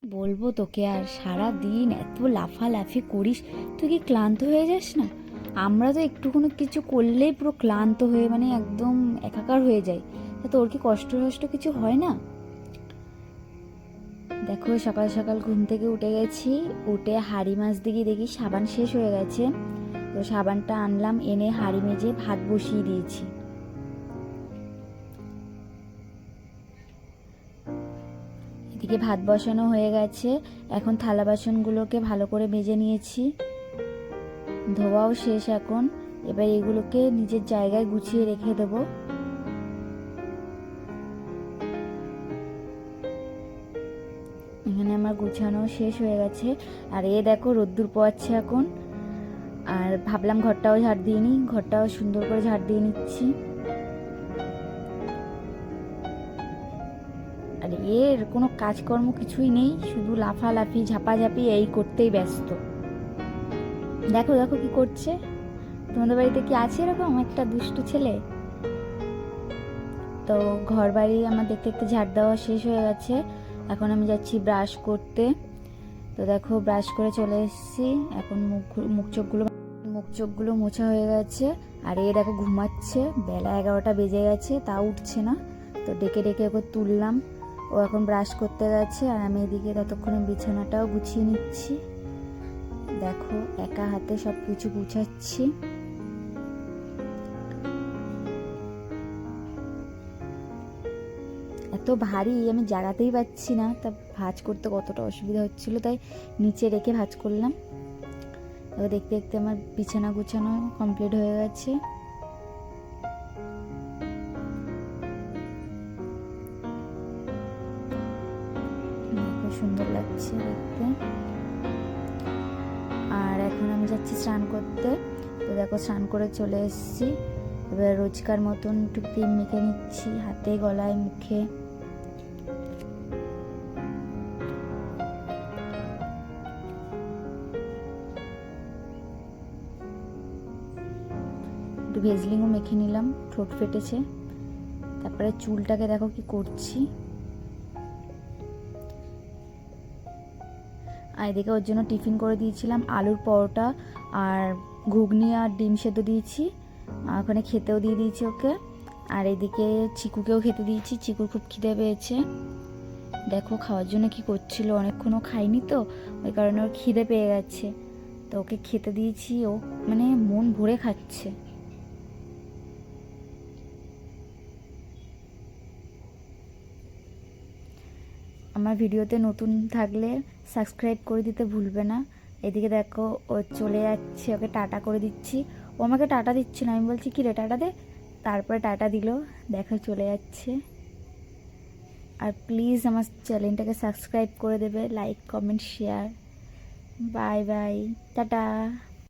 বলবো তোকে, আর সারা দিন এত লাফালাফি করিস, তুই কি ক্লান্ত হয়ে যাস না? আমরা তো একটুখানি কিছু করলেই পুরো ক্লান্ত হয়ে মানে একদম একাকার হয়ে যায়। তা তোর কি কষ্ট টষ্ট কিছু হয় না? দেখো, সকাল সকাল ঘুম থেকে উঠে গেছি, উঠে হাঁড়ি মাছ দিকে দেখি সাবান শেষ হয়ে গেছে। তো সাবানটা আনলাম, এনে হাঁড়ি মেজে ভাত বসিয়ে দিয়েছি। এদিকে ভাত বসানো হয়ে গেছে, এখন থালা বাসনগুলোকে ভালো করে মেজে নিয়েছি, ধোয়াও শেষ এখন। এবার এগুলোকে নিজের জায়গায় গুছিয়ে রেখে দেবো। এখানে আমার গুছানো শেষ হয়ে গেছে। আর এ দেখো রোদ্দুর পোয়াচ্ছে এখন। আর ভাবলাম ঘরটাও ঝাড় দিয়ে নিই, ঘরটাও সুন্দর করে ঝাড় দিয়ে নিচ্ছি। আর এর কোনো কাজকর্ম কিছুই নেই, শুধু লাফালাফি ঝাপাঝাপি এই করতেই ব্যস্ত। দেখো দেখো কি করছে। তোমাদের বাড়িতে কি আছে এরকম একটা দুষ্টু ছেলে? তো ঘর বাড়ি আমার দেখতে দেখতে ঝাড় দেওয়া শেষ হয়ে গেছে। এখন আমি যাচ্ছি ব্রাশ করতে। তো দেখো ব্রাশ করে চলে এসেছি, এখন মুখ চোখগুলো মোছা হয়ে গেছে। আর এ দেখো ঘুমাচ্ছে, বেলা 11টা বেজে গেছে, তা উঠছে না। তো ডেকে ডেকে ওকে তুললাম, ও এখন ব্রাশ করতে গেছে। আর আমি এদিকে ততক্ষণে বিছানাটাও গুছিয়ে নিচ্ছি। দেখো একা হাতে সব কিছু গুছাচ্ছি। এত ভারী আমি জাগাতেই পাচ্ছি না, তা ভাঁজ করতে কতটা অসুবিধা হচ্ছিল, তাই নিচে রেখে ভাঁজ করলাম। এবার দেখতে দেখতে আমার বিছানা গুছানো কমপ্লিট হয়ে গেছে। দেখো সুন্দর লাগছে দেখতে। আর এখন আমি যাচ্ছি স্নান করতে। তো দেখো স্নান করে চলে এসেছি। এবার রোজকার মতন একটু ক্রিম মেখে নিচ্ছি হাতে, গলায়, মুখে। একটু ভেজলিংও মেখে নিলাম, ঠোঁট ফেটেছে। তারপরে চুলটাকে দেখো কি করছি। আর এদিকে ওর জন্য টিফিন করে দিয়েছিলাম আলুর পরোটা আর ঘুগনি আর ডিম সেদ্ধ দিয়েছি, ওখানে খেতেও দিয়ে দিয়েছি ওকে। আর এদিকে চিকুকেও খেতে দিয়েছি, চিকুর খুব খিদে পেয়েছে। দেখো খাওয়ার জন্য কি করছিল, অনেকক্ষণও খাইনি তো, ওই কারণে ওর খিদে পেয়ে গেছে। তো ওকে খেতে দিয়েছি, ও মানে মন ভরে খাচ্ছে। আমার ভিডিওতে নতুন থাকলে সাবস্ক্রাইব করে দিতে ভুলবে না। এদিকে দেখো ও চলে যাচ্ছে, ওকে টাটা করে দিচ্ছি। ও আমাকে টাটা দিচ্ছে না, আমি বলছি কি রে টাটা দে, তারপরে টাটা দিল। দেখো চলে যাচ্ছে। আর প্লিজ আমার চ্যানেলটাকে সাবস্ক্রাইব করে দেবে, like comment share. Bye bye, tata.